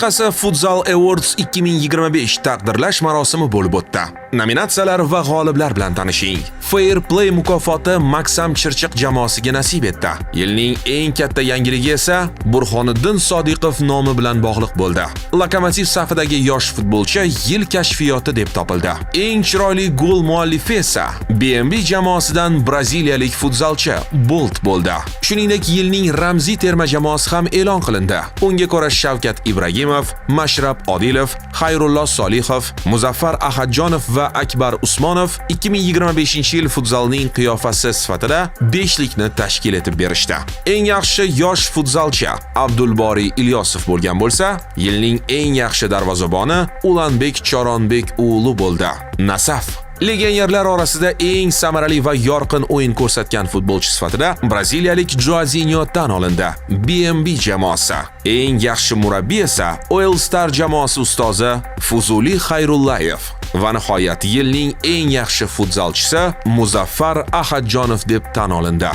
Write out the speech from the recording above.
Qisqasi, Futsal Awards 2025 taqdirlash marosimi bo'lib o'tdi. Nominatsiyalar va g'oliblar bilan tanishing. Fair Play mukofoti Maksam Chirchiq jamoasiga nasib etdi. Yilning eng katta yangiligi esa Burxoniddin Sodiqov nomi bilan bog'liq bo'ldi. Lokomotiv safidagi yosh futbolchi yil kashfiyoti deb topildi. Eng chiroyli gol muallifi esa BNB jamoasidan braziliyalik futsalchi Bolt bo'ldi. Shuningdek, yilning ramziy terma jamoasi ham e'lon qilindi. Unga ko'ra Shavkat Ibragimov, Mashrab Odilov, Xayrullo Solihov, Muzaffar Ahadjonov va Akbar Usmonov 2025-yil futsalning qiyofasi sifatida 5likni tashkil etib berishdi. Eng yaxshi yosh futsalchi Abdulboriy Ilyosov bo'lgan bo'lsa, yilning eng yaxshi darvozaboni Ulanbek Choronbek o'g'li bo'ldi. Nasaf legionerlar orasida eng samarali va yorqin o'yin ko'rsatgan futbolchi sifatida braziliyalik Joazinho tan olindi. BNB jamoasi. Eng yaxshi murabbiy esa All Star jamoasi ustozi Fuzuli Xayrullayev. Va nihoyat yilning eng yaxshi futsalchisi Muzaffar Ahadjonov deb tan olindi.